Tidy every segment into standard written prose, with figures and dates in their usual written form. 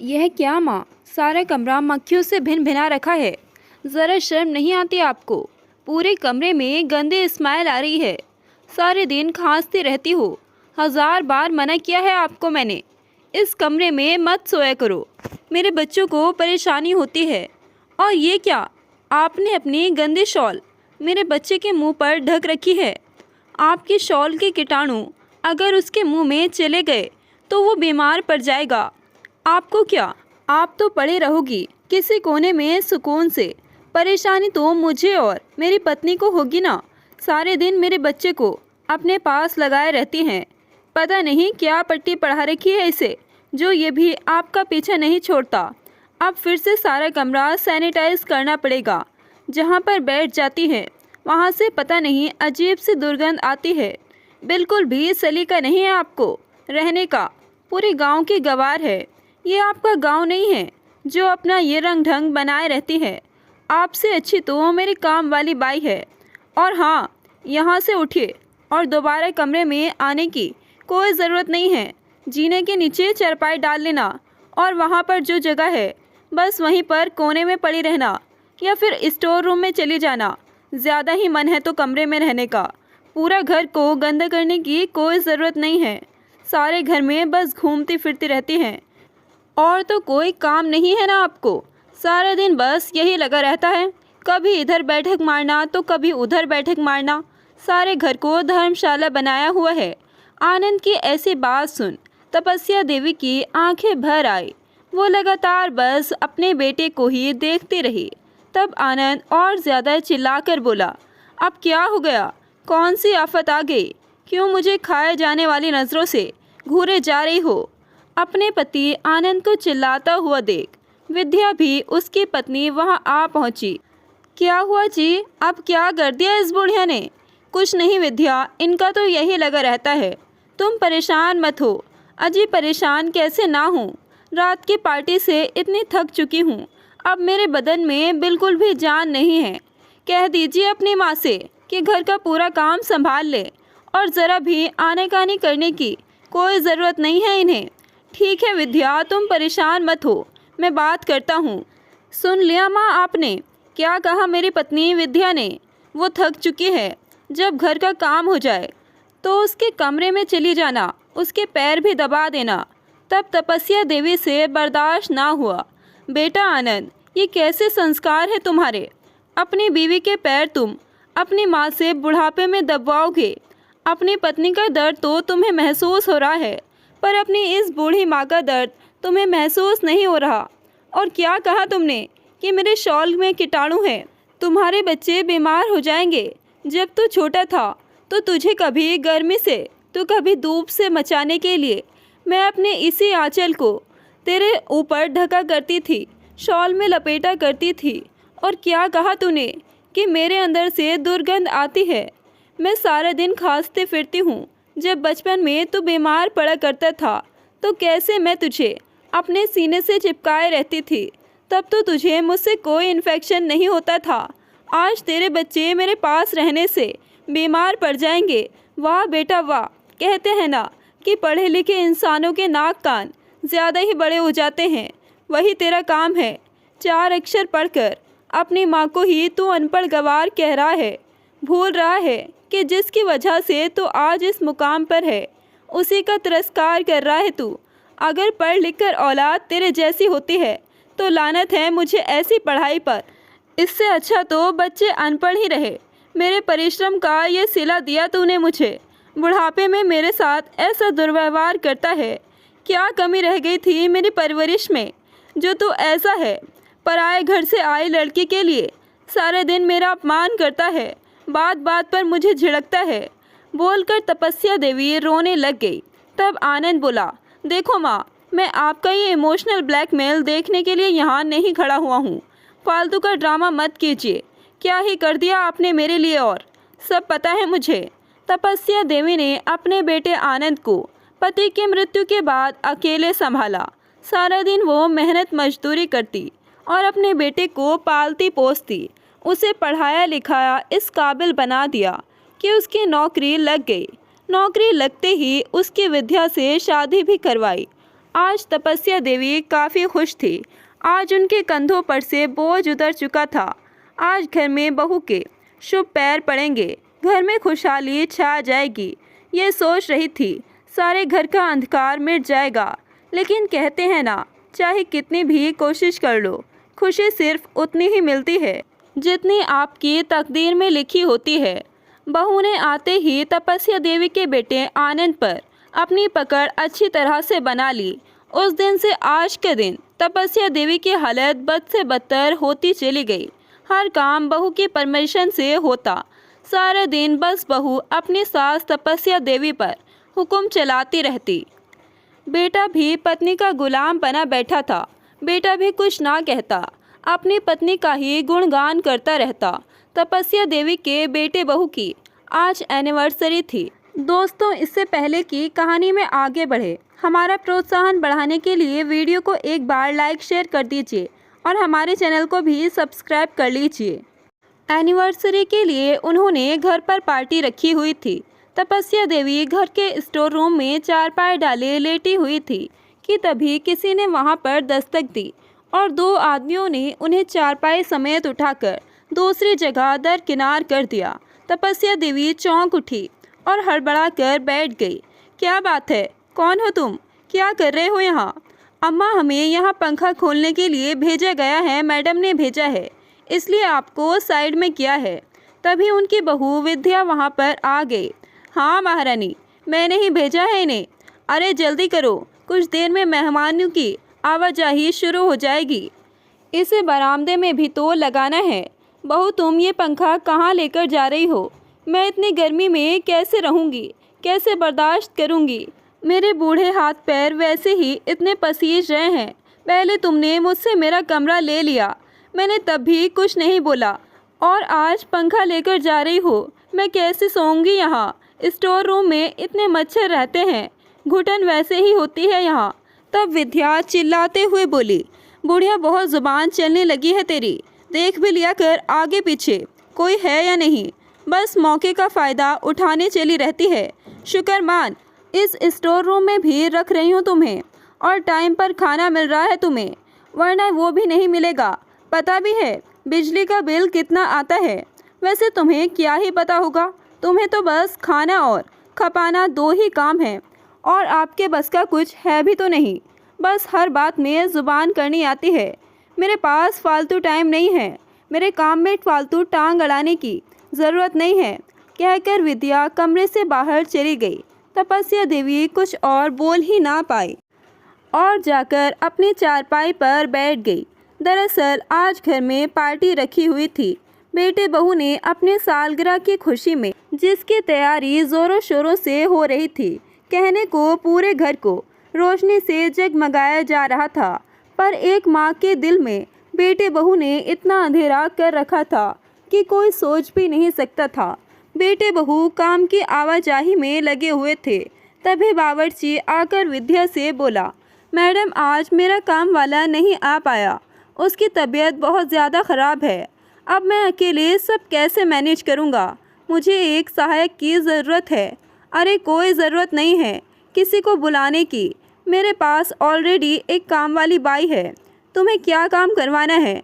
यह क्या माँ, सारा कमरा मक्खियों से भिन भिना रखा है। ज़रा शर्म नहीं आती आपको? पूरे कमरे में गंदे स्मेल आ रही है। सारे दिन खांसती रहती हो। 1000 बार मना किया है आपको मैंने, इस कमरे में मत सोया करो, मेरे बच्चों को परेशानी होती है। और ये क्या, आपने अपनी गंदी शॉल मेरे बच्चे के मुंह पर ढक रखी है। आपकी शॉल के कीटाणु अगर उसके मुंह में चले गए तो वो बीमार पड़ जाएगा। आपको क्या, आप तो पड़े रहोगी किसी कोने में सुकून से। परेशानी तो मुझे और मेरी पत्नी को होगी ना। सारे दिन मेरे बच्चे को अपने पास लगाए रहती हैं। पता नहीं क्या पट्टी पढ़ा रखी है इसे, जो ये भी आपका पीछा नहीं छोड़ता। अब फिर से सारा कमरा सैनिटाइज करना पड़ेगा। जहाँ पर बैठ जाती है वहाँ से पता नहीं अजीब सी दुर्गंध आती है। बिल्कुल भी सलीका नहीं है आपको रहने का। पूरे गांव की गवार है, ये आपका गांव नहीं है जो अपना ये रंग ढंग बनाए रहती है। आपसे अच्छी तो मेरी काम वाली बाई है। और हाँ, यहाँ से उठिए और दोबारा कमरे में आने की कोई ज़रूरत नहीं है। जीने के नीचे चारपाई डाल लेना और वहाँ पर जो जगह है बस वहीं पर कोने में पड़ी रहना, या फिर स्टोर रूम में चली जाना। ज़्यादा ही मन है तो कमरे में रहने का। पूरा घर को गंदा करने की कोई ज़रूरत नहीं है। सारे घर में बस घूमती फिरती रहती हैं और तो कोई काम नहीं है ना आपको। सारा दिन बस यही लगा रहता है, कभी इधर बैठक मारना तो कभी उधर बैठक मारना। सारे घर को धर्मशाला बनाया हुआ है। आनंद की ऐसी बात सुन तपस्या देवी की आंखें भर आई। वो लगातार बस अपने बेटे को ही देखती रही। तब आनंद और ज़्यादा चिल्लाकर बोला, अब क्या हो गया? कौन सी आफत आ गई? क्यों मुझे खाए जाने वाली नज़रों से घूरे जा रही हो? अपने पति आनंद को चिल्लाता हुआ देख विद्या भी उसकी पत्नी वहां आ पहुंची। क्या हुआ जी, अब क्या कर दिया इस बुढ़िया ने? कुछ नहीं विद्या, इनका तो यही लगा रहता है। तुम परेशान मत हो। अजी परेशान कैसे ना हूँ, रात की पार्टी से इतनी थक चुकी हूँ, अब मेरे बदन में बिल्कुल भी जान नहीं है। कह दीजिए अपनी माँ से कि घर का पूरा काम संभाल ले और ज़रा भी आनाकानी करने की कोई ज़रूरत नहीं है इन्हें। ठीक है विद्या, तुम परेशान मत हो, मैं बात करता हूँ। सुन लिया माँ आपने क्या कहा मेरी पत्नी विद्या ने? वो थक चुकी है। जब घर का काम हो जाए तो उसके कमरे में चली जाना, उसके पैर भी दबा देना। तब तपस्या देवी से बर्दाश्त ना हुआ। बेटा आनंद, ये कैसे संस्कार है तुम्हारे? अपनी बीवी के पैर तुम अपनी माँ से बुढ़ापे में दबवाओगे। अपनी पत्नी का दर्द तो तुम्हें महसूस हो रहा है, पर अपनी इस बूढ़ी माँ का दर्द तुम्हें महसूस नहीं हो रहा। और क्या कहा तुमने कि मेरे शॉल में कीटाणु है? तुम्हारे बच्चे बीमार हो जाएंगे। जब तू छोटा था तो तुझे कभी गर्मी से तो कभी धूप से बचाने के लिए मैं अपने इसी आंचल को तेरे ऊपर ढका करती थी, शॉल में लपेटा करती थी। और क्या कहा तूने कि मेरे अंदर से दुर्गंध आती है? मैं सारा दिन खांसते फिरती हूँ। जब बचपन में तू बीमार पड़ा करता था तो कैसे मैं तुझे अपने सीने से चिपकाए रहती थी, तब तो तुझे मुझसे कोई इन्फेक्शन नहीं होता था। आज तेरे बच्चे मेरे पास रहने से बीमार पड़ जाएंगे। वाह बेटा वाह, कहते हैं ना कि पढ़े लिखे इंसानों के नाक कान ज़्यादा ही बड़े हो जाते हैं। वही तेरा काम है। 4 अक्षर पढ़कर अपनी माँ को ही तू अनपढ़ गवार कह रहा है। भूल रहा है कि जिसकी वजह से तू आज इस मुकाम पर है, उसी का तिरस्कार कर रहा है तू। अगर पढ़ लिख कर औलाद तेरे जैसी होती है तो लानत है मुझे ऐसी पढ़ाई पर। इससे अच्छा तो बच्चे अनपढ़ ही रहे। मेरे परिश्रम का ये सिला दिया तूने मुझे। बुढ़ापे में मेरे साथ ऐसा दुर्व्यवहार करता है। क्या कमी रह गई थी मेरी परवरिश में जो तू ऐसा है? पराए घर से आई लड़की के लिए सारे दिन मेरा अपमान करता है, बात बात पर मुझे झिड़कता है। बोलकर तपस्या देवी रोने लग गई। तब आनंद बोला, देखो माँ, मैं आपका ये इमोशनल ब्लैकमेल देखने के लिए यहाँ नहीं खड़ा हुआ हूँ। फालतू का ड्रामा मत कीजिए। क्या ही कर दिया आपने मेरे लिए, और सब पता है मुझे। तपस्या देवी ने अपने बेटे आनंद को पति की मृत्यु के बाद अकेले संभाला। सारा दिन वो मेहनत मजदूरी करती और अपने बेटे को पालती पोसती। उसे पढ़ाया लिखाया इस काबिल बना दिया कि उसकी नौकरी लग गई। नौकरी लगते ही उसकी विद्या से शादी भी करवाई। आज तपस्या देवी काफ़ी खुश थी। आज उनके कंधों पर से बोझ उतर चुका था। आज घर में बहू के शुभ पैर पड़ेंगे, घर में खुशहाली छा जाएगी, ये सोच रही थी। सारे घर का अंधकार मिट जाएगा। लेकिन कहते हैं ना, चाहे कितनी भी कोशिश कर लो, खुशी सिर्फ उतनी ही मिलती है जितनी आपकी तकदीर में लिखी होती है। बहू ने आते ही तपस्या देवी के बेटे आनंद पर अपनी पकड़ अच्छी तरह से बना ली। उस दिन से आज के दिन तपस्या देवी की हालत बद से बदतर होती चली गई। हर काम बहू की परमिशन से होता। सारा दिन बस बहू अपनी सास तपस्या देवी पर हुक्म चलाती रहती। बेटा भी पत्नी का गुलाम बना बैठा था। बेटा भी कुछ ना कहता, अपनी पत्नी का ही गुणगान करता रहता। तपस्या देवी के बेटे बहू की आज एनिवर्सरी थी। दोस्तों, इससे पहले कि कहानी में आगे बढ़े, हमारा प्रोत्साहन बढ़ाने के लिए वीडियो को एक बार लाइक शेयर कर दीजिए और हमारे चैनल को भी सब्सक्राइब कर लीजिए। एनिवर्सरी के लिए उन्होंने घर पर पार्टी रखी हुई थी। तपस्या देवी घर के स्टोर रूम में चारपाई डाले लेटी हुई थी कि तभी किसी ने वहां पर दस्तक दी और दो आदमियों ने उन्हें चारपाई समेत उठाकर दूसरी जगह दरकिनार कर दिया। तपस्या देवी चौंक उठी और हड़बड़ा कर बैठ गई। क्या बात है? कौन हो तुम? क्या कर रहे हो यहाँ? अम्मा, हमें यहाँ पंखा खोलने के लिए भेजा गया है, मैडम ने भेजा है, इसलिए आपको साइड में किया है। तभी उनकी बहू विद्या वहाँ पर आ गई। हाँ महारानी, मैंने ही भेजा है इन्हें। अरे जल्दी करो, कुछ देर में मेहमानों की आवाजाही शुरू हो जाएगी। इसे बरामदे में भी तो लगाना है। बहू, तुम ये पंखा कहाँ लेकर जा रही हो? मैं इतनी गर्मी में कैसे रहूँगी, कैसे बर्दाश्त करूँगी? मेरे बूढ़े हाथ पैर वैसे ही इतने पसीज रहे हैं। पहले तुमने मुझसे मेरा कमरा ले लिया, मैंने तब भी कुछ नहीं बोला, और आज पंखा लेकर जा रही हो। मैं कैसे सोऊंगी यहाँ? स्टोर रूम में इतने मच्छर रहते हैं, घुटन वैसे ही होती है यहाँ। तब विद्या चिल्लाते हुए बोली, बुढ़िया, बहुत ज़ुबान चलने लगी है तेरी। देख भी लिया कर आगे पीछे कोई है या नहीं, बस मौके का फ़ायदा उठाने चली रहती है। शुक्र मान, इस स्टोर रूम में भी रख रही हूँ तुम्हें, और टाइम पर खाना मिल रहा है तुम्हें, वरना वो भी नहीं मिलेगा। पता भी है बिजली का बिल कितना आता है? वैसे तुम्हें क्या ही पता होगा, तुम्हें तो बस खाना और खपाना दो ही काम है, और आपके बस का कुछ है भी तो नहीं। बस हर बात में ज़ुबान करनी आती है। मेरे पास फालतू टाइम नहीं है, मेरे काम में फालतू टांग अड़ाने की ज़रूरत नहीं है, कहकर विद्या कमरे से बाहर चली गई। तपस्या देवी कुछ और बोल ही ना पाई और जाकर अपनी चारपाई पर बैठ गई। दरअसल आज घर में पार्टी रखी हुई थी। बेटे बहू ने अपने सालगिरह की खुशी में, जिसकी तैयारी ज़ोरों शोरों से हो रही थी, कहने को पूरे घर को रोशनी से जगमगाया जा रहा था, पर एक माँ के दिल में बेटे बहू ने इतना अंधेरा कर रखा था कि कोई सोच भी नहीं सकता था। बेटे बहू काम की आवाजाही में लगे हुए थे। तभी बावर्ची आकर विद्या से बोला, मैडम, आज मेरा काम वाला नहीं आ पाया, उसकी तबीयत बहुत ज़्यादा ख़राब है। अब मैं अकेले सब कैसे मैनेज करूँगा? मुझे एक सहायक की ज़रूरत है। अरे कोई ज़रूरत नहीं है किसी को बुलाने की, मेरे पास ऑलरेडी एक काम वाली बाई है। तुम्हें क्या काम करवाना है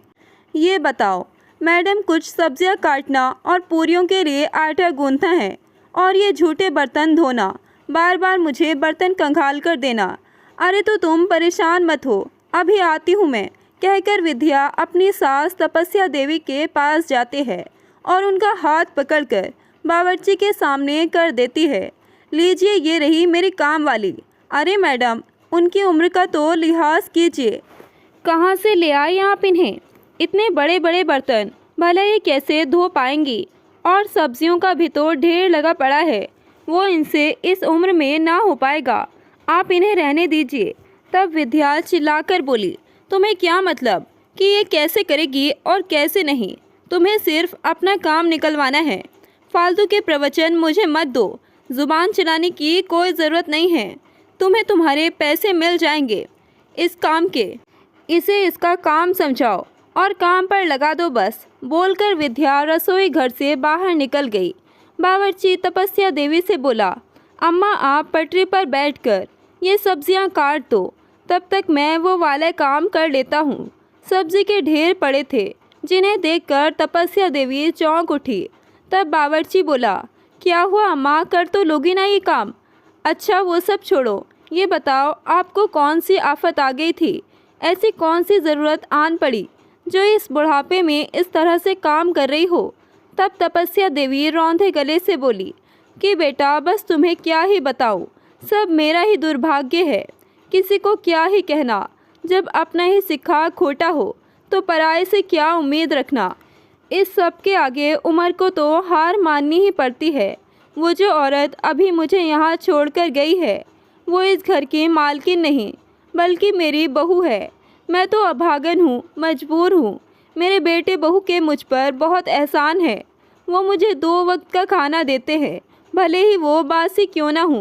ये बताओ? मैडम, कुछ सब्जियां काटना और पूरियों के लिए आटा गूंथना है, और ये झूठे बर्तन धोना, बार बार मुझे बर्तन कंघाल कर देना। अरे तो तुम परेशान मत हो, अभी आती हूँ मैं, कहकर विद्या अपनी सास तपस्या देवी के पास जाती है और उनका हाथ पकड़कर बावर्ची के सामने कर देती है। लीजिए, ये रही मेरी काम वाली। अरे मैडम, उनकी उम्र का तो लिहाज कीजिए। कहाँ से ले आई आप इन्हें? इतने बड़े बड़े बर्तन भला ये कैसे धो पाएंगी? और सब्जियों का भी तो ढेर लगा पड़ा है, वो इनसे इस उम्र में ना हो पाएगा, आप इन्हें रहने दीजिए। तब विद्या चिल्लाकर बोली, तुम्हें क्या मतलब कि ये कैसे करेगी और कैसे नहीं? तुम्हें सिर्फ अपना काम निकलवाना है। फालतू के प्रवचन मुझे मत दो, ज़ुबान चलाने की कोई ज़रूरत नहीं है। तुम्हें तुम्हारे पैसे मिल जाएंगे इस काम के, इसे इसका काम समझाओ और काम पर लगा दो बस, बोलकर विद्या रसोई घर से बाहर निकल गई। बावर्ची तपस्या देवी से बोला, अम्मा, आप पटरी पर बैठकर ये सब्जियां काट दो, तब तक मैं वो वाला काम कर लेता हूँ। सब्जी के ढेर पड़े थे जिन्हें देखकर तपस्या देवी चौंक उठी। तब बावर्ची बोला, क्या हुआ अम्मा, कर तो लोगी ना ये काम? अच्छा वो सब छोड़ो, ये बताओ आपको कौन सी आफत आ गई थी? ऐसी कौन सी ज़रूरत आन पड़ी जो इस बुढ़ापे में इस तरह से काम कर रही हो? तब तपस्या देवी रौंदे गले से बोली कि बेटा बस तुम्हें क्या ही बताऊँ, सब मेरा ही दुर्भाग्य है। किसी को क्या ही कहना, जब अपना ही सिखा खोटा हो तो पराये से क्या उम्मीद रखना। इस सब के आगे उम्र को तो हार माननी ही पड़ती है। वो जो औरत अभी मुझे यहाँ छोड़कर गई है वो इस घर की मालकिन नहीं बल्कि मेरी बहू है। मैं तो अभागन हूँ, मजबूर हूँ। मेरे बेटे बहू के मुझ पर बहुत एहसान है। वो मुझे 2 वक्त का खाना देते हैं, भले ही वो बासी क्यों ना हो।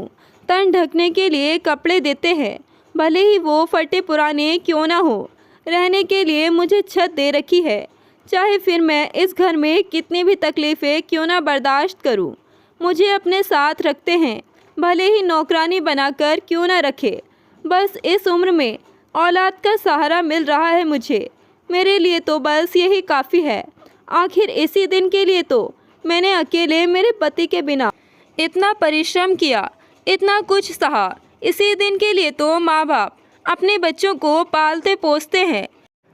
तन ढकने के लिए कपड़े देते हैं, भले ही वो फटे पुराने क्यों ना हो। रहने के लिए मुझे छत दे रखी है, चाहे फिर मैं इस घर में कितनी भी तकलीफ़ें क्यों ना बर्दाश्त करूं। मुझे अपने साथ रखते हैं, भले ही नौकरानी बनाकर क्यों ना रखे। बस इस उम्र में औलाद का सहारा मिल रहा है मुझे। मेरे लिए तो बस यही काफ़ी है। आखिर इसी दिन के लिए तो मैंने अकेले मेरे पति के बिना इतना परिश्रम किया, इतना कुछ सहा। इसी दिन के लिए तो माँ बाप अपने बच्चों को पालते पोसते हैं,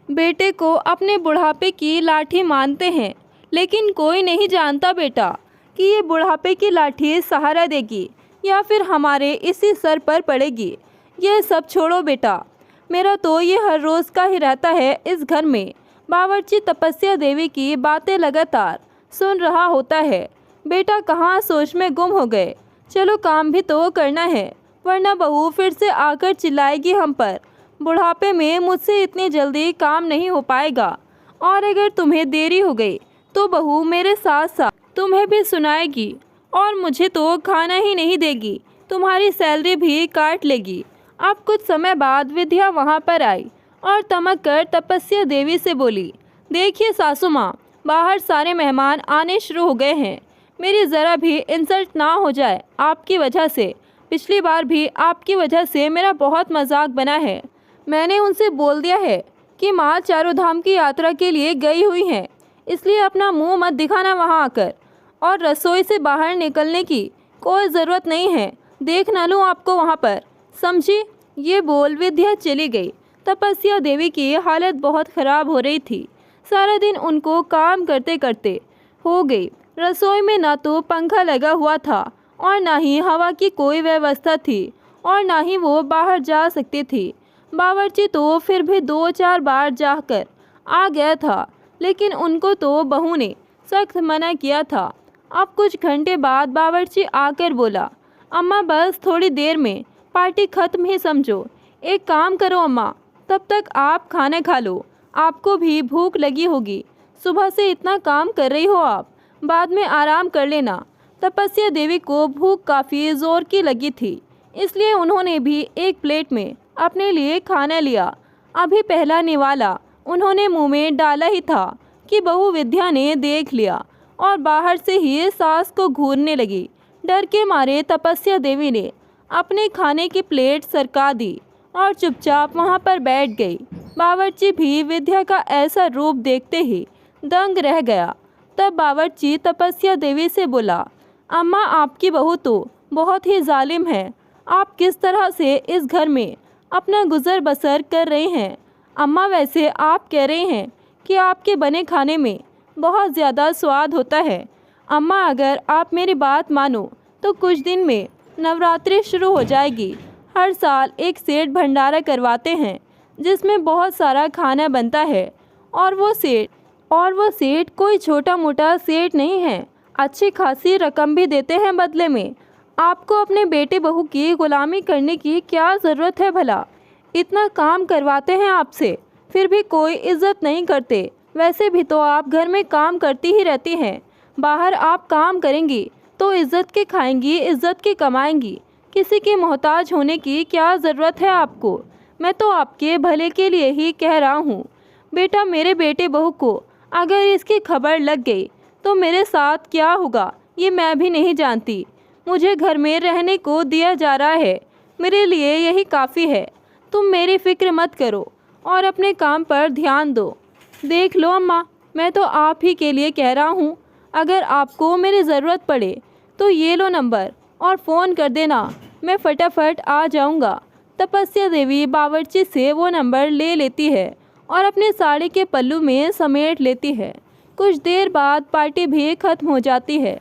बेटे को अपने बुढ़ापे की लाठी मानते हैं। लेकिन कोई नहीं जानता बेटा कि ये बुढ़ापे की लाठी सहारा देगी या फिर हमारे इसी सर पर पड़ेगी। यह सब छोड़ो बेटा, मेरा तो ये हर रोज़ का ही रहता है इस घर में। बावर्ची तपस्या देवी की बातें लगातार सुन रहा होता है। बेटा कहाँ सोच में गुम हो गए। चलो काम भी तो करना है, वरना बहू फिर से आकर चिल्लाएगी हम पर। बुढ़ापे में मुझसे इतनी जल्दी काम नहीं हो पाएगा, और अगर तुम्हें देरी हो गई तो बहू मेरे साथ साथ तुम्हें भी सुनाएगी और मुझे तो खाना ही नहीं देगी, तुम्हारी सैलरी भी काट लेगी। अब कुछ समय बाद विद्या वहाँ पर आई और तमक कर तपस्या देवी से बोली, देखिए सासू माँ, बाहर सारे मेहमान आने शुरू हो गए हैं। मेरी ज़रा भी इंसल्ट ना हो जाए आपकी वजह से। पिछली बार भी आपकी वजह से मेरा बहुत मजाक बना है। मैंने उनसे बोल दिया है कि माँ चारों धाम की यात्रा के लिए गई हुई हैं, इसलिए अपना मुंह मत दिखाना वहाँ आकर, और रसोई से बाहर निकलने की कोई ज़रूरत नहीं है। देख ना लूँ आपको वहाँ पर, समझी? ये बोल विद्या चली गई। तपस्या देवी की हालत बहुत ख़राब हो रही थी। सारा दिन उनको काम करते करते हो गई। रसोई में ना तो पंखा लगा हुआ था और ना ही हवा की कोई व्यवस्था थी, और ना ही वो बाहर जा सकती थी। बावर्ची तो फिर भी 2-4 बार जाकर आ गया था, लेकिन उनको तो बहू ने सख्त मना किया था। अब कुछ घंटे बाद बावर्ची आकर बोला, अम्मा बस थोड़ी देर में पार्टी ख़त्म ही समझो। एक काम करो अम्मा, तब तक आप खाना खा लो, आपको भी भूख लगी होगी। सुबह से इतना काम कर रही हो आप, बाद में आराम कर लेना। तपस्या देवी को भूख काफ़ी ज़ोर की लगी थी, इसलिए उन्होंने भी एक प्लेट में अपने लिए खाना लिया। अभी पहला निवाला उन्होंने मुंह में डाला ही था कि बहू विद्या ने देख लिया और बाहर से ही सास को घूरने लगी। डर के मारे तपस्या देवी ने अपने खाने की प्लेट सरका दी और चुपचाप वहां पर बैठ गई। बावर्ची भी विद्या का ऐसा रूप देखते ही दंग रह गया। तब बावर्ची तपस्या देवी से बोला, अम्मा आपकी बहू तो बहुत ही जालिम है। आप किस तरह से इस घर में अपना गुजर बसर कर रहे हैं? अम्मा वैसे आप कह रहे हैं कि आपके बने खाने में बहुत ज़्यादा स्वाद होता है। अम्मा अगर आप मेरी बात मानो तो कुछ दिन में नवरात्रि शुरू हो जाएगी। हर साल एक सेठ भंडारा करवाते हैं जिसमें बहुत सारा खाना बनता है, और वो सेठ कोई छोटा मोटा सेठ नहीं है। अच्छी खासी रकम भी देते हैं बदले में। आपको अपने बेटे बहू की गुलामी करने की क्या ज़रूरत है भला? इतना काम करवाते हैं आपसे, फिर भी कोई इज्जत नहीं करते। वैसे भी तो आप घर में काम करती ही रहती हैं। बाहर आप काम करेंगी तो इज्जत के खाएंगी, इज्जत के कमाएंगी। किसी के मोहताज होने की क्या ज़रूरत है आपको? मैं तो आपके भले के लिए ही कह रहा हूँ। बेटा मेरे बेटे बहू को अगर इसकी खबर लग गई तो मेरे साथ क्या होगा ये मैं भी नहीं जानती। मुझे घर में रहने को दिया जा रहा है, मेरे लिए यही काफ़ी है। तुम मेरी फिक्र मत करो और अपने काम पर ध्यान दो। देख लो अम्मा, मैं तो आप ही के लिए कह रहा हूँ। अगर आपको मेरी ज़रूरत पड़े तो ये लो नंबर और फ़ोन कर देना, मैं फटाफट आ जाऊँगा। तपस्या देवी बावर्ची से वो नंबर ले लेती है और अपने साड़ी के पल्लू में समेट लेती है। कुछ देर बाद पार्टी भी खत्म हो जाती है।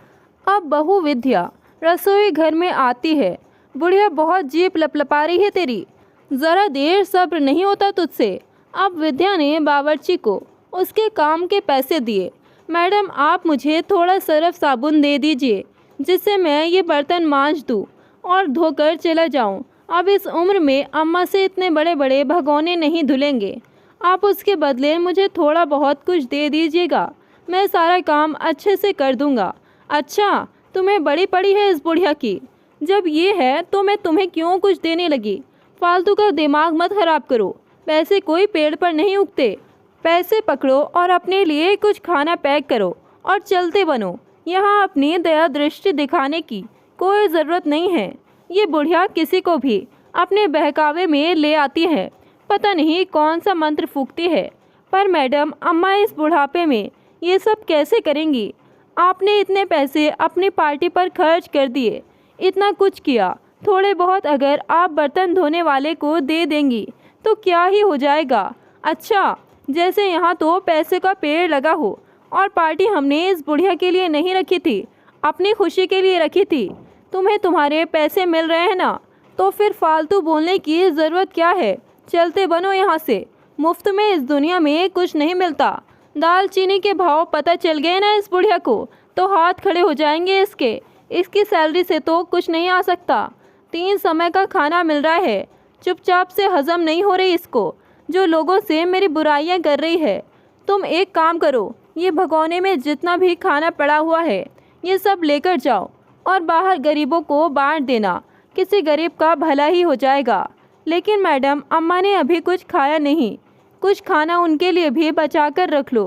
अब बहू विद्या रसोई घर में आती है। बुढ़िया, बहुत जीभ लपलपा रही है तेरी, ज़रा देर सब्र नहीं होता तुझसे। अब विद्या ने बावर्ची को उसके काम के पैसे दिए। मैडम, आप मुझे थोड़ा सर्फ साबुन दे दीजिए जिससे मैं ये बर्तन मांज दूँ और धोकर चला जाऊँ। अब इस उम्र में अम्मा से इतने बड़े बड़े भगोने नहीं धुलेंगे। आप उसके बदले मुझे थोड़ा बहुत कुछ दे दीजिएगा, मैं सारा काम अच्छे से कर दूंगा। अच्छा, तुम्हें बड़ी पड़ी है इस बुढ़िया की। जब ये है तो मैं तुम्हें क्यों कुछ देने लगी। फालतू का दिमाग मत खराब करो। पैसे कोई पेड़ पर नहीं उगते। पैसे पकड़ो और अपने लिए कुछ खाना पैक करो और चलते बनो। यहाँ अपनी दया दृष्टि दिखाने की कोई ज़रूरत नहीं है। ये बुढ़िया किसी को भी अपने बहकावे में ले आती है। पता नहीं कौन सा मंत्र फूंकती है। पर मैडम, अम्मा इस बुढ़ापे में ये सब कैसे करेंगी। आपने इतने पैसे अपनी पार्टी पर खर्च कर दिए, इतना कुछ किया। थोड़े बहुत अगर आप बर्तन धोने वाले को दे देंगी तो क्या ही हो जाएगा। अच्छा, जैसे यहाँ तो पैसे का पेड़ लगा हो। और पार्टी हमने इस बुढ़िया के लिए नहीं रखी थी, अपनी खुशी के लिए रखी थी। तुम्हें तुम्हारे पैसे मिल रहे हैं ना, तो फिर फालतू बोलने की ज़रूरत क्या है। चलते बनो यहाँ से। मुफ्त में इस दुनिया में कुछ नहीं मिलता। दाल चीनी के भाव पता चल गए ना इस बुढ़िया को तो हाथ खड़े हो जाएंगे इसके। इसकी सैलरी से तो कुछ नहीं आ सकता। 3 समय का खाना मिल रहा है, चुपचाप से हजम नहीं हो रही इसको, जो लोगों से मेरी बुराइयां कर रही है। तुम एक काम करो, ये भगोने में जितना भी खाना पड़ा हुआ है ये सब लेकर जाओ और बाहर गरीबों को बांट देना। किसी गरीब का भला ही हो जाएगा। लेकिन मैडम, अम्मा ने अभी कुछ खाया नहीं, कुछ खाना उनके लिए भी बचा कर रख लो।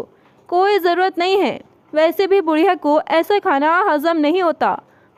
कोई ज़रूरत नहीं है, वैसे भी बुढ़िया को ऐसा खाना हजम नहीं होता।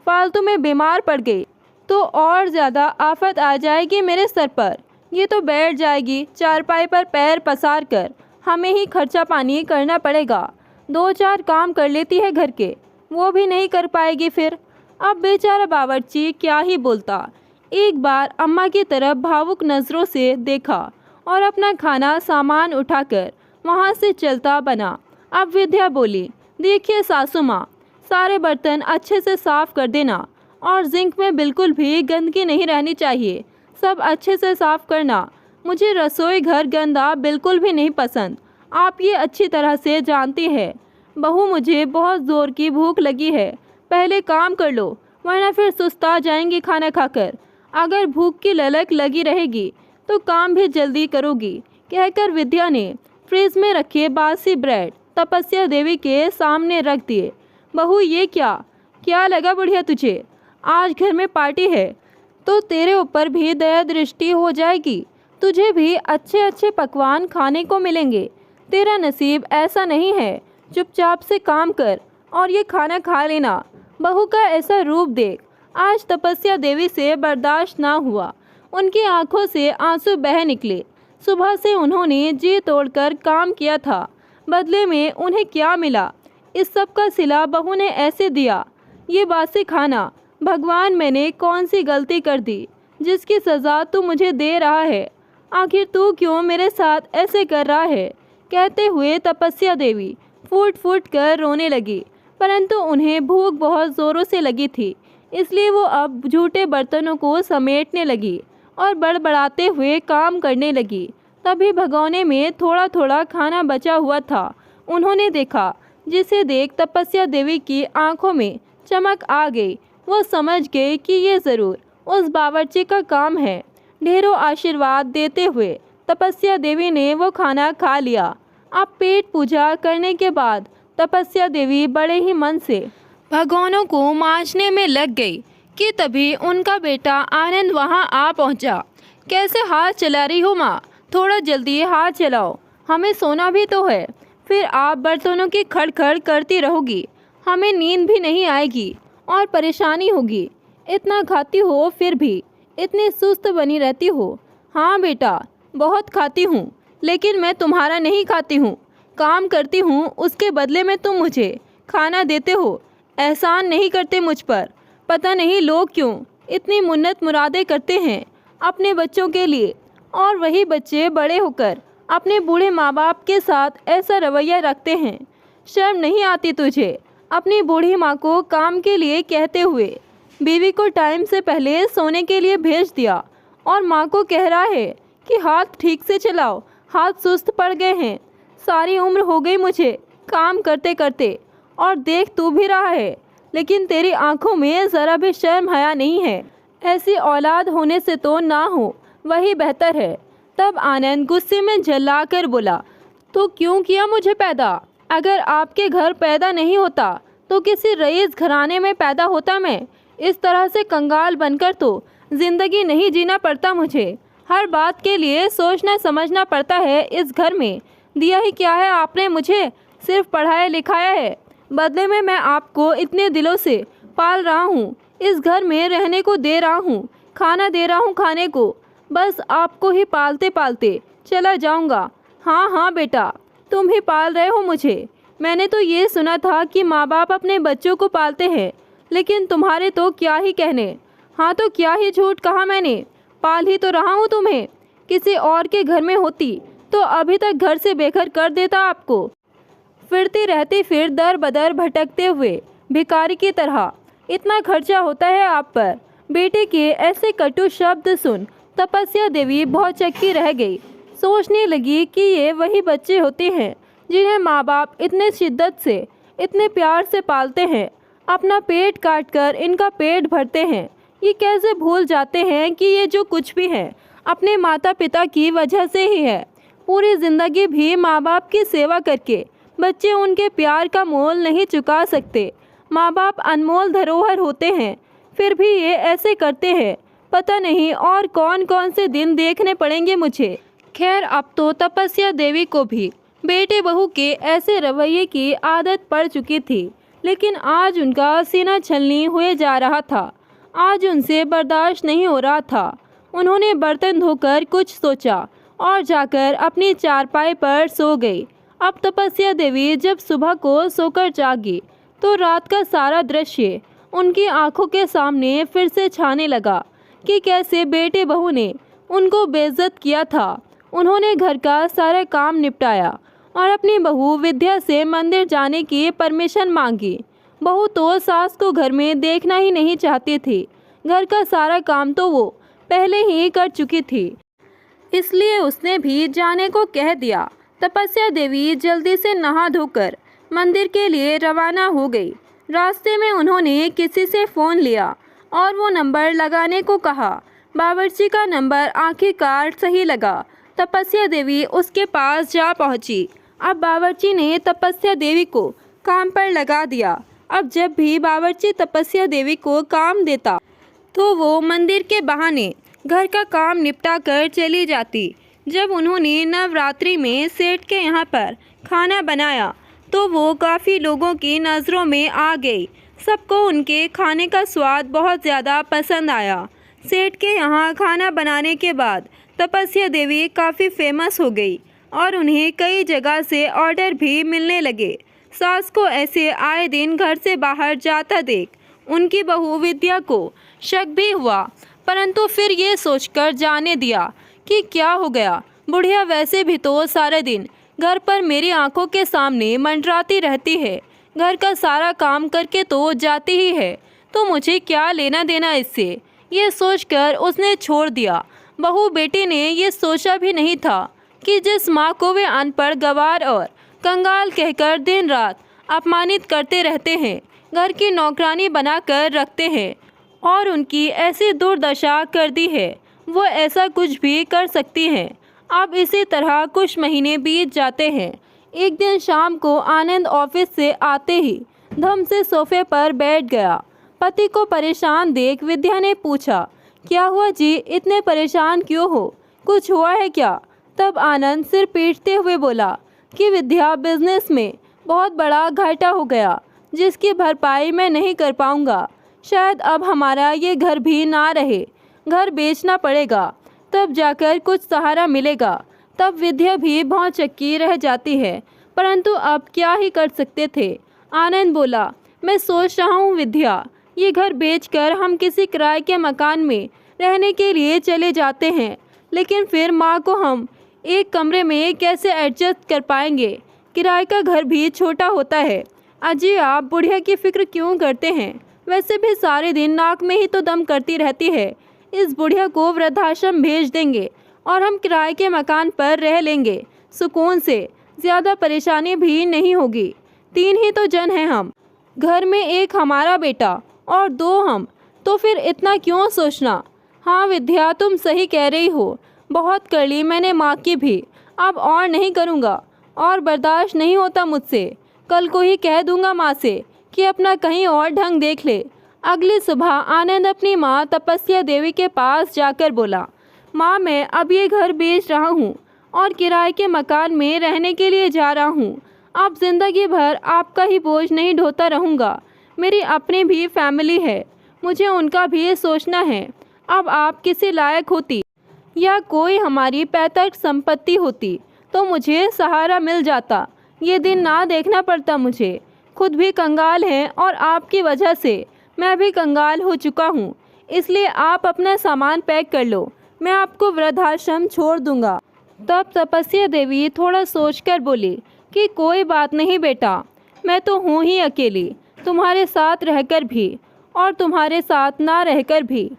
फालतू में बीमार पड़ गई तो और ज़्यादा आफत आ जाएगी मेरे सर पर। ये तो बैठ जाएगी चारपाई पर पैर पसार कर। हमें ही खर्चा पानी करना पड़ेगा। 2-4 काम कर लेती है घर के, वो भी नहीं कर पाएगी फिर। अब बेचारा बावर्ची क्या ही बोलता। एक बार अम्मा की तरफ भावुक नज़रों से देखा और अपना खाना सामान उठाकर वहाँ से चलता बना। अब विद्या बोली, देखिए सासू माँ, सारे बर्तन अच्छे से साफ़ कर देना और जिंक में बिल्कुल भी गंदगी नहीं रहनी चाहिए। सब अच्छे से साफ़ करना। मुझे रसोई घर गंदा बिल्कुल भी नहीं पसंद, आप ये अच्छी तरह से जानती है। बहू, मुझे बहुत ज़ोर की भूख लगी है, पहले काम कर लो वरना फिर सुस्ता जाएंगी खाना खाकर। अगर भूख की ललक लगी रहेगी तो काम भी जल्दी करोगी। कहकर विद्या ने फ्रिज में रखे बासी ब्रेड तपस्या देवी के सामने रख दिए। बहू, ये क्या लगा बुढ़िया तुझे? आज घर में पार्टी है तो तेरे ऊपर भी दया दृष्टि हो जाएगी। तुझे भी अच्छे अच्छे पकवान खाने को मिलेंगे। तेरा नसीब ऐसा नहीं है। चुपचाप से काम कर और ये खाना खा लेना। बहू का ऐसा रूप देख आज तपस्या देवी से बर्दाश्त ना हुआ। उनकी आंखों से आंसू बह निकले। सुबह से उन्होंने जी तोड़कर काम किया था, बदले में उन्हें क्या मिला? इस सब का सिला बहू ने ऐसे दिया। ये बासी खाना। भगवान, मैंने कौन सी गलती कर दी जिसकी सज़ा तू मुझे दे रहा है? आखिर तू क्यों मेरे साथ ऐसे कर रहा है? कहते हुए तपस्या देवी फूट फूट कर रोने लगी। परंतु उन्हें भूख बहुत ज़ोरों से लगी थी, इसलिए वो अब झूठे बर्तनों को समेटने लगी और बड़बड़ाते हुए काम करने लगी। तभी भगोने में थोड़ा थोड़ा खाना बचा हुआ था। उन्होंने देखा, जिसे देख तपस्या देवी की आंखों में चमक आ गई। वो समझ गए कि ये ज़रूर उस बावर्ची का काम है। ढेरों आशीर्वाद देते हुए तपस्या देवी ने वो खाना खा लिया। अब पेट पूजा करने के बाद तपस्या देवी बड़े ही मन से भगोनों को मांजने में लग गई कि तभी उनका बेटा आनंद वहां आ पहुंचा। कैसे हाथ चला रही हो माँ? थोड़ा जल्दी हाथ चलाओ, हमें सोना भी तो है। फिर आप बर्तनों की खड़खड़ करती रहोगी, हमें नींद भी नहीं आएगी और परेशानी होगी। इतना खाती हो फिर भी इतनी सुस्त बनी रहती हो। हाँ बेटा, बहुत खाती हूँ, लेकिन मैं तुम्हारा नहीं खाती हूँ। काम करती हूँ, उसके बदले में तुम मुझे खाना देते हो, एहसान नहीं करते मुझ पर। पता नहीं लोग क्यों इतनी मुन्नत मुरादें करते हैं अपने बच्चों के लिए, और वही बच्चे बड़े होकर अपने बूढ़े माँ बाप के साथ ऐसा रवैया रखते हैं। शर्म नहीं आती तुझे अपनी बूढ़ी माँ को काम के लिए कहते हुए? बीवी को टाइम से पहले सोने के लिए भेज दिया और माँ को कह रहा है कि हाथ ठीक से चलाओ, हाथ सुस्त पड़ गए हैं। सारी उम्र हो गई मुझे काम करते करते, और देख तू भी रहा है, लेकिन तेरी आंखों में ज़रा भी शर्म हया नहीं है। ऐसी औलाद होने से तो ना हो, वही बेहतर है। तब आनंद गुस्से में झल्लाकर बोला, तो क्यों किया मुझे पैदा? अगर आपके घर पैदा नहीं होता तो किसी रईस घराने में पैदा होता मैं। इस तरह से कंगाल बनकर तो ज़िंदगी नहीं जीना पड़ता मुझे। हर बात के लिए सोचना समझना पड़ता है। इस घर में दिया ही क्या है आपने मुझे? सिर्फ पढ़ाया लिखाया है। बदले में मैं आपको इतने दिलों से पाल रहा हूँ, इस घर में रहने को दे रहा हूँ, खाना दे रहा हूँ खाने को। बस आपको ही पालते पालते चला जाऊँगा। हाँ हाँ बेटा, तुम ही पाल रहे हो मुझे। मैंने तो ये सुना था कि माँ बाप अपने बच्चों को पालते हैं, लेकिन तुम्हारे तो क्या ही कहने। हाँ तो क्या ही झूठ कहा मैंने, पाल ही तो रहा हूँ तुम्हें। किसी और के घर में होती तो अभी तक घर से बेघर कर देता आपको। फिरती रहती फिर दर बदर भटकते हुए भिखारी की तरह। इतना खर्चा होता है आप पर। बेटे के ऐसे कटु शब्द सुन तपस्या देवी बहुत चक्की रह गई। सोचने लगी कि ये वही बच्चे होते हैं जिन्हें माँ बाप इतने शिद्दत से, इतने प्यार से पालते हैं, अपना पेट काट कर इनका पेट भरते हैं। ये कैसे भूल जाते हैं कि ये जो कुछ भी है अपने माता पिता की वजह से ही है। पूरी ज़िंदगी भी माँ बाप की सेवा करके बच्चे उनके प्यार का मोल नहीं चुका सकते। माँ बाप अनमोल धरोहर होते हैं, फिर भी ये ऐसे करते हैं। पता नहीं और कौन कौन से दिन देखने पड़ेंगे मुझे। खैर, अब तो तपस्या देवी को भी बेटे बहू के ऐसे रवैये की आदत पड़ चुकी थी, लेकिन आज उनका सीना छलनी हुए जा रहा था। आज उनसे बर्दाश्त नहीं हो रहा था। उन्होंने बर्तन धोकर कुछ सोचा और जाकर अपनी चारपाई पर सो गई। अब तपस्या देवी जब सुबह को सोकर जागी तो रात का सारा दृश्य उनकी आंखों के सामने फिर से छाने लगा कि कैसे बेटे बहू ने उनको बेइज्जत किया था। उन्होंने घर का सारा काम निपटाया और अपनी बहू विद्या से मंदिर जाने की परमिशन मांगी। बहू तो सास को घर में देखना ही नहीं चाहती थी। घर का सारा काम तो वो पहले ही कर चुकी थी, इसलिए उसने भी जाने को कह दिया। तपस्या देवी जल्दी से नहा धोकर मंदिर के लिए रवाना हो गई। रास्ते में उन्होंने किसी से फ़ोन लिया और वो नंबर लगाने को कहा। बावर्ची का नंबर आखिरकार सही लगा। तपस्या देवी उसके पास जा पहुंची। अब बावर्ची ने तपस्या देवी को काम पर लगा दिया। अब जब भी बावर्ची तपस्या देवी को काम देता तो वो मंदिर के बहाने घर का काम निपटा कर चली जाती। जब उन्होंने नवरात्रि में सेठ के यहाँ पर खाना बनाया तो वो काफ़ी लोगों की नज़रों में आ गई। सबको उनके खाने का स्वाद बहुत ज़्यादा पसंद आया। सेठ के यहाँ खाना बनाने के बाद तपस्या देवी काफ़ी फेमस हो गई और उन्हें कई जगह से ऑर्डर भी मिलने लगे। सास को ऐसे आए दिन घर से बाहर जाता देख उनकी बहू विद्या को शक भी हुआ, परंतु फिर ये सोचकर जाने दिया कि क्या हो गया, बुढ़िया वैसे भी तो सारे दिन घर पर मेरी आंखों के सामने मंडराती रहती है। घर का सारा काम करके तो जाती ही है, तो मुझे क्या लेना देना इससे। ये सोचकर उसने छोड़ दिया। बहू बेटी ने ये सोचा भी नहीं था कि जिस माँ को वे अनपढ़, गंवार और कंगाल कहकर दिन रात अपमानित करते रहते हैं, घर की नौकरानी बनाकर रखते हैं और उनकी ऐसी दुर्दशा कर दी है, वो ऐसा कुछ भी कर सकती हैं। अब इसी तरह कुछ महीने बीत जाते हैं। एक दिन शाम को आनंद ऑफिस से आते ही धम से सोफे पर बैठ गया। पति को परेशान देख विद्या ने पूछा, क्या हुआ जी, इतने परेशान क्यों हो, कुछ हुआ है क्या? तब आनंद सिर पीटते हुए बोला कि विद्या, बिजनेस में बहुत बड़ा घाटा हो गया जिसकी भरपाई मैं नहीं कर पाऊंगा। शायद अब हमारा ये घर भी ना रहे, घर बेचना पड़ेगा। तब जाकर कुछ सहारा मिलेगा। तब विद्या भी भौचक्की रह जाती है, परंतु अब क्या ही कर सकते थे। आनंद बोला, मैं सोच रहा हूँ विद्या, ये घर बेचकर हम किसी किराए के मकान में रहने के लिए चले जाते हैं, लेकिन फिर माँ को हम एक कमरे में कैसे एडजस्ट कर पाएंगे। किराए का घर भी छोटा होता है। अजी आप बुढ़िया की फिक्र क्यों करते हैं? वैसे भी सारे दिन नाक में ही तो दम करती रहती है। इस बुढ़िया को वृद्धाश्रम भेज देंगे और हम किराए के मकान पर रह लेंगे सुकून से, ज़्यादा परेशानी भी नहीं होगी। 3 ही तो जन हैं हम, घर में एक हमारा बेटा और 2 हम, तो फिर इतना क्यों सोचना। हाँ विद्या तुम सही कह रही हो, बहुत कर ली मैंने माँ की भी, अब और नहीं करूँगा, और बर्दाश्त नहीं होता मुझसे। कल को ही कह दूँगा माँ से कि अपना कहीं और ढंग देख ले। अगली सुबह आनंद अपनी माँ तपस्या देवी के पास जाकर बोला, माँ मैं अब ये घर बेच रहा हूँ और किराए के मकान में रहने के लिए जा रहा हूँ। अब ज़िंदगी भर आपका ही बोझ नहीं ढोता रहूँगा। मेरी अपनी भी फैमिली है, मुझे उनका भी सोचना है। अब आप किसी लायक होती या कोई हमारी पैतृक संपत्ति होती तो मुझे सहारा मिल जाता, ये दिन ना देखना पड़ता मुझे। खुद भी कंगाल हैं और आपकी वजह से मैं भी कंगाल हो चुका हूँ, इसलिए आप अपना सामान पैक कर लो, मैं आपको वृद्धाश्रम छोड़ दूँगा। तब तपस्या देवी थोड़ा सोचकर बोली कि कोई बात नहीं बेटा, मैं तो हूँ ही अकेली, तुम्हारे साथ रहकर भी और तुम्हारे साथ ना रहकर भी।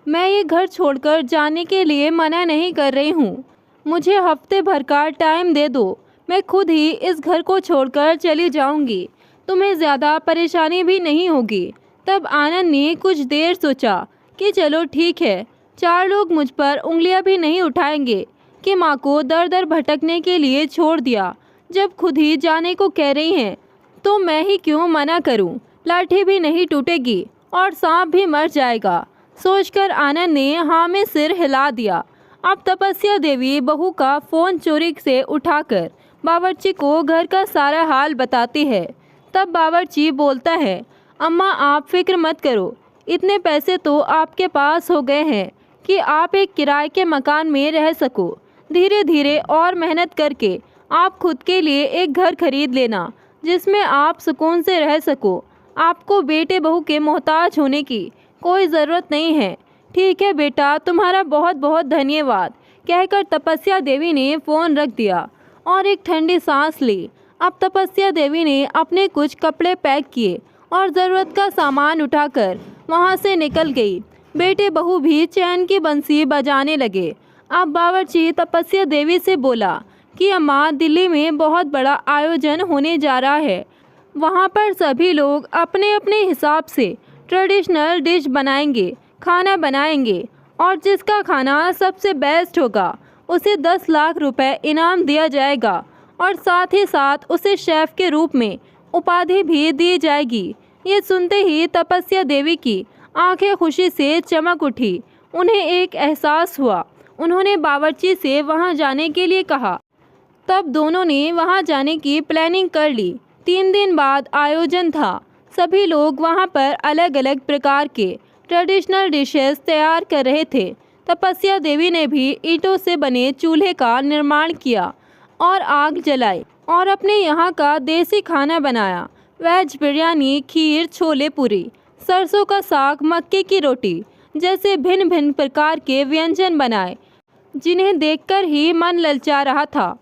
मैं ये घर छोड़कर जाने के लिए मना नहीं कर रही हूँ, मुझे हफ्ते भर का टाइम दे दो, मैं खुद ही इस घर को छोड़कर चली जाऊँगी, तुम्हें ज़्यादा परेशानी भी नहीं होगी। तब आनंद ने कुछ देर सोचा कि चलो ठीक है, 4 लोग मुझ पर उंगलियां भी नहीं उठाएंगे कि माँ को दर दर भटकने के लिए छोड़ दिया। जब खुद ही जाने को कह रही हैं तो मैं ही क्यों मना करूं। लाठी भी नहीं टूटेगी और सांप भी मर जाएगा। सोचकर आनंद ने हाँ में सिर हिला दिया। अब तपस्या देवी बहू का फ़ोन चोरी से उठाकर बावर्ची को घर का सारा हाल बताती है। तब बावर्ची बोलता है, अम्मा आप फिक्र मत करो, इतने पैसे तो आपके पास हो गए हैं कि आप एक किराए के मकान में रह सको। धीरे धीरे और मेहनत करके आप खुद के लिए एक घर खरीद लेना जिसमें आप सुकून से रह सको। आपको बेटे बहू के मोहताज होने की कोई ज़रूरत नहीं है। ठीक है बेटा, तुम्हारा बहुत बहुत धन्यवाद, कहकर तपस्या देवी ने फ़ोन रख दिया और एक ठंडी सांस ली। अब तपस्या देवी ने अपने कुछ कपड़े पैक किए और ज़रूरत का सामान उठाकर वहाँ से निकल गई। बेटे बहू भी चैन की बंसी बजाने लगे। अब बावर्ची तपस्या देवी से बोला कि अम्मा दिल्ली में बहुत बड़ा आयोजन होने जा रहा है, वहाँ पर सभी लोग अपने अपने हिसाब से ट्रेडिशनल डिश बनाएंगे, खाना बनाएंगे और जिसका खाना सबसे बेस्ट होगा उसे 10 लाख रुपए इनाम दिया जाएगा और साथ ही साथ उसे शेफ़ के रूप में उपाधि भी दी जाएगी। ये सुनते ही तपस्या देवी की आंखें खुशी से चमक उठी। उन्हें एक एहसास हुआ। उन्होंने बावर्ची से वहां जाने के लिए कहा। तब दोनों ने वहां जाने की प्लानिंग कर ली। 3 दिन बाद आयोजन था। सभी लोग वहां पर अलग अलग प्रकार के ट्रेडिशनल डिशेस तैयार कर रहे थे। तपस्या देवी ने भी ईंटों से बने चूल्हे का निर्माण किया और आग जलाई और अपने यहाँ का देसी खाना बनाया। वेज बिरयानी, खीर, छोले पूरी, सरसों का साग, मक्के की रोटी जैसे भिन्न भिन्न प्रकार के व्यंजन बनाए जिन्हें देखकर ही मन ललचा रहा था।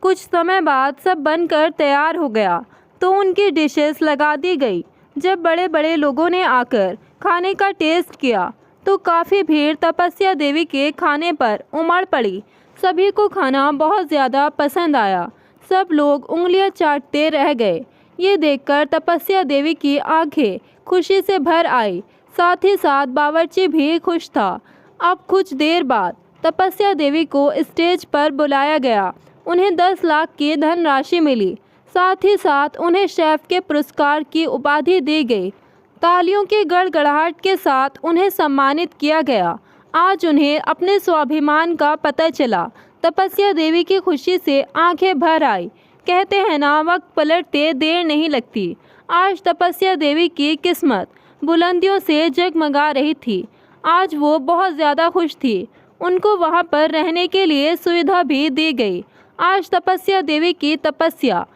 कुछ समय बाद सब बनकर तैयार हो गया तो उनकी डिशेस लगा दी गई। जब बड़े बड़े लोगों ने आकर खाने का टेस्ट किया तो काफ़ी भीड़ तपस्या देवी के खाने पर उमड़ पड़ी। सभी को खाना बहुत ज़्यादा पसंद आया। सब लोग उंगलियां चाटते रह गए। ये देखकर तपस्या देवी की आंखें खुशी से भर आई। साथ ही साथ बावर्ची भी खुश था। अब कुछ देर बाद तपस्या देवी को स्टेज पर बुलाया गया। उन्हें 10 लाख की धनराशि मिली। साथ ही साथ उन्हें शेफ़ के पुरस्कार की उपाधि दी गई। तालियों की गड़गड़ाहट के साथ उन्हें सम्मानित किया गया। आज उन्हें अपने स्वाभिमान का पता चला। तपस्या देवी की खुशी से आंखें भर आई। कहते हैं ना, वक्त पलटते देर नहीं लगती। आज तपस्या देवी की किस्मत बुलंदियों से जगमगा रही थी। आज वो बहुत ज़्यादा खुश थी। उनको वहाँ पर रहने के लिए सुविधा भी दी गई। आज तपस्या देवी की तपस्या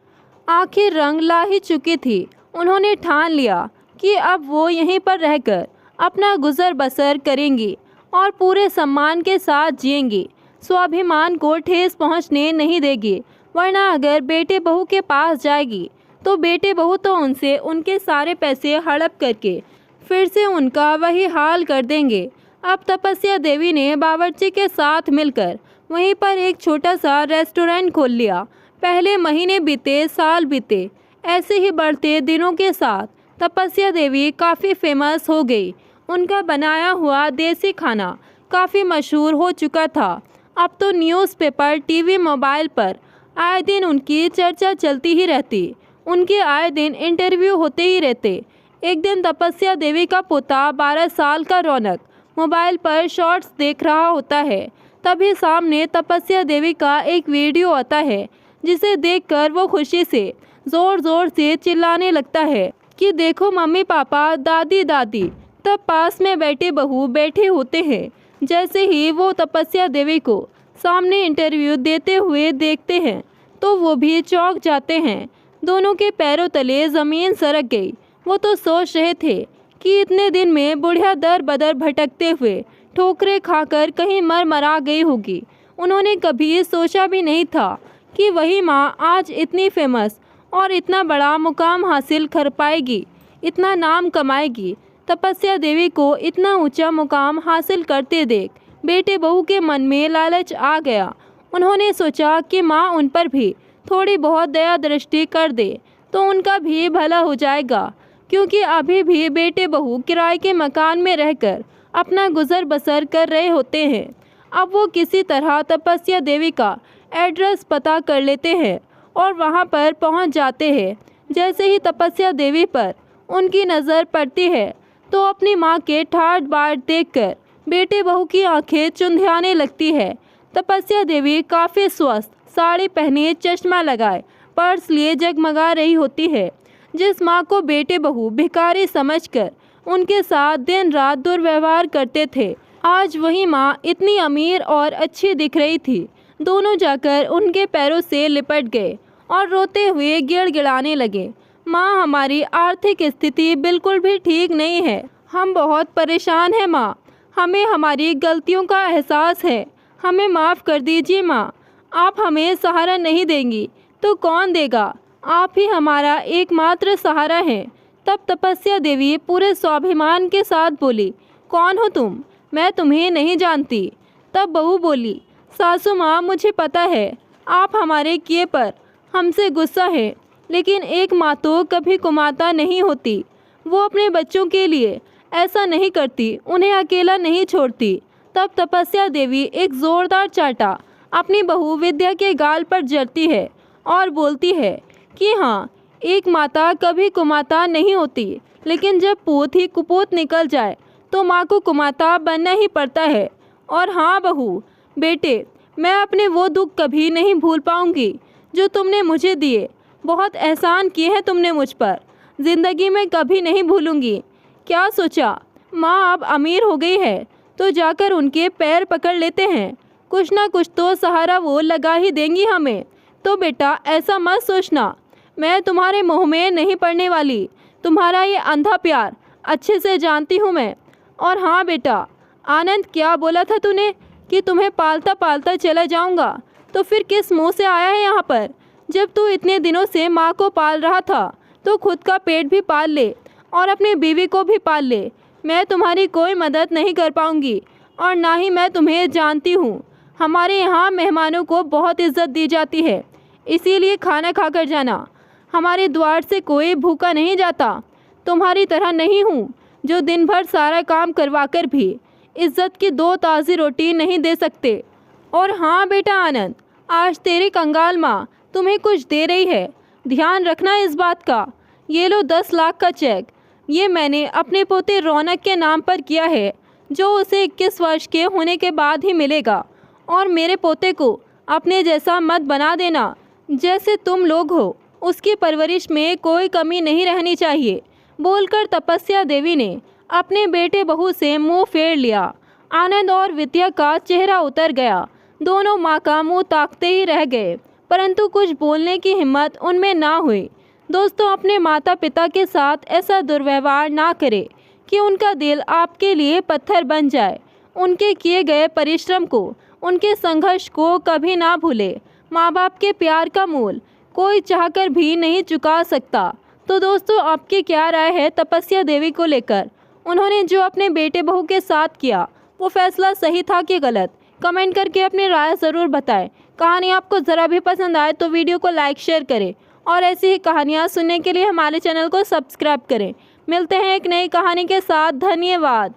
आखिर रंग ला ही चुकी थी। उन्होंने ठान लिया कि अब वो यहीं पर रहकर अपना गुजर बसर करेंगी और पूरे सम्मान के साथ जिएंगी। स्वाभिमान को ठेस पहुंचने नहीं देगी, वरना अगर बेटे बहू के पास जाएगी तो बेटे बहू तो उनसे उनके सारे पैसे हड़प करके फिर से उनका वही हाल कर देंगे। अब तपस्या देवी ने बावर्ची के साथ मिलकर वहीं पर एक छोटा सा रेस्टोरेंट खोल लिया। पहले महीने बीते, साल बीते, ऐसे ही बढ़ते दिनों के साथ तपस्या देवी काफ़ी फेमस हो गई। उनका बनाया हुआ देसी खाना काफ़ी मशहूर हो चुका था। अब तो न्यूज़पेपर, टीवी, मोबाइल पर आए दिन उनकी चर्चा चलती ही रहती। उनके आए दिन इंटरव्यू होते ही रहते। एक दिन तपस्या देवी का पोता 12 साल का रौनक मोबाइल पर शॉर्ट्स देख रहा होता है। तभी सामने तपस्या देवी का एक वीडियो आता है, जिसे देखकर वो खुशी से ज़ोर ज़ोर से चिल्लाने लगता है कि देखो मम्मी पापा, दादी दादी। तब पास में बैठे बहू बैठे होते हैं। जैसे ही वो तपस्या देवी को सामने इंटरव्यू देते हुए देखते हैं तो वो भी चौंक जाते हैं। दोनों के पैरों तले ज़मीन सरक गई। वो तो सोच रहे थे कि इतने दिन में बुढ़िया दर बदर भटकते हुए ठोकरें खाकर कहीं मर मरा गई होगी। उन्होंने कभी सोचा भी नहीं था कि वही माँ आज इतनी फेमस और इतना बड़ा मुकाम हासिल कर पाएगी, इतना नाम कमाएगी। तपस्या देवी को इतना ऊंचा मुकाम हासिल करते देख बेटे बहू के मन में लालच आ गया। उन्होंने सोचा कि माँ उन पर भी थोड़ी बहुत दया दृष्टि कर दे तो उनका भी भला हो जाएगा, क्योंकि अभी भी बेटे बहू किराए के मकान में रहकर अपना गुजर बसर कर रहे होते हैं। अब वो किसी तरह तपस्या देवी का एड्रेस पता कर लेते हैं और वहाँ पर पहुँच जाते हैं। जैसे ही तपस्या देवी पर उनकी नज़र पड़ती है तो अपनी माँ के ठाट बाट देखकर बेटे बहू की आंखें चुंधियाने लगती है। तपस्या देवी काफ़ी स्वस्थ, साड़ी पहने, चश्मा लगाए, पर्स लिए जगमगा रही होती है। जिस माँ को बेटे बहू भिखारी समझकर उनके साथ दिन रात दुर्व्यवहार करते थे, आज वही माँ इतनी अमीर और अच्छी दिख रही थी। दोनों जाकर उनके पैरों से लिपट गए और रोते हुए गिड़गिड़ाने लगे। माँ, हमारी आर्थिक स्थिति बिल्कुल भी ठीक नहीं है। हम बहुत परेशान हैं माँ। हमें हमारी गलतियों का एहसास है। हमें माफ़ कर दीजिए माँ। आप हमें सहारा नहीं देंगी तो कौन देगा? आप ही हमारा एकमात्र सहारा हैं। तब तपस्या देवी पूरे स्वाभिमान के साथ बोली, कौन हो तुम? मैं तुम्हें नहीं जानती। तब बहू बोली, सासू माँ, मुझे पता है आप हमारे किए पर हमसे गुस्सा है, लेकिन एक माँ तो कभी कुमाता नहीं होती। वो अपने बच्चों के लिए ऐसा नहीं करती, उन्हें अकेला नहीं छोड़ती। तब तपस्या देवी एक ज़ोरदार चाटा अपनी बहू विद्या के गाल पर जड़ती है और बोलती है कि हाँ, एक माता कभी कुमाता नहीं होती, लेकिन जब पूत ही कुपूत निकल जाए तो माँ को कुमाता बनना ही पड़ता है। और हाँ बहू, बेटे, मैं अपने वो दुख कभी नहीं भूल पाऊँगी जो तुमने मुझे दिए। बहुत एहसान किए हैं तुमने मुझ पर, ज़िंदगी में कभी नहीं भूलूंगी। क्या सोचा माँ अब अमीर हो गई है तो जाकर उनके पैर पकड़ लेते हैं, कुछ ना कुछ तो सहारा वो लगा ही देंगी हमें। तो बेटा ऐसा मत सोचना, मैं तुम्हारे मुँह में नहीं पड़ने वाली। तुम्हारा ये अंधा प्यार अच्छे से जानती हूँ मैं। और हाँ बेटा, आनंद, क्या बोला था तूने कि तुम्हें पालता पालता चला जाऊँगा? तो फिर किस मुँह से आया है यहाँ पर? जब तू इतने दिनों से माँ को पाल रहा था तो खुद का पेट भी पाल ले और अपनी बीवी को भी पाल ले। मैं तुम्हारी कोई मदद नहीं कर पाऊँगी और ना ही मैं तुम्हें जानती हूँ। हमारे यहाँ मेहमानों को बहुत इज्जत दी जाती है, इसीलिए खाना खाकर जाना। हमारे द्वार से कोई भूखा नहीं जाता। तुम्हारी तरह नहीं हूँ जो दिन भर सारा काम करवाकर भी इज्जत की 2 ताज़ी रोटी नहीं दे सकते। और हाँ बेटा आनंद, आज तेरी कंगाल माँ तुम्हें कुछ दे रही है, ध्यान रखना इस बात का। ये लो 10 लाख का चेक, ये मैंने अपने पोते रौनक के नाम पर किया है, जो उसे 21 वर्ष के होने के बाद ही मिलेगा। और मेरे पोते को अपने जैसा मत बना देना, जैसे तुम लोग हो। उसकी परवरिश में कोई कमी नहीं रहनी चाहिए। बोलकर तपस्या देवी ने अपने बेटे बहू से मुंह फेर लिया आनंद और विद्या का चेहरा उतर गया। दोनों माँ का मुंह ताकते ही रह गए, परंतु कुछ बोलने की हिम्मत उनमें ना हुई। दोस्तों, अपने माता पिता के साथ ऐसा दुर्व्यवहार ना करें कि उनका दिल आपके लिए पत्थर बन जाए। उनके किए गए परिश्रम को, उनके संघर्ष को कभी ना भूलें। माँ बाप के प्यार का मूल कोई चाहकर भी नहीं चुका सकता। तो दोस्तों, आपकी क्या राय है तपस्या देवी को लेकर? उन्होंने जो अपने बेटे बहू के साथ किया, वो फैसला सही था कि गलत? कमेंट करके अपनी राय ज़रूर बताएं। कहानी आपको ज़रा भी पसंद आए तो वीडियो को लाइक शेयर करें और ऐसी ही कहानियाँ सुनने के लिए हमारे चैनल को सब्सक्राइब करें। मिलते हैं एक नई कहानी के साथ। धन्यवाद।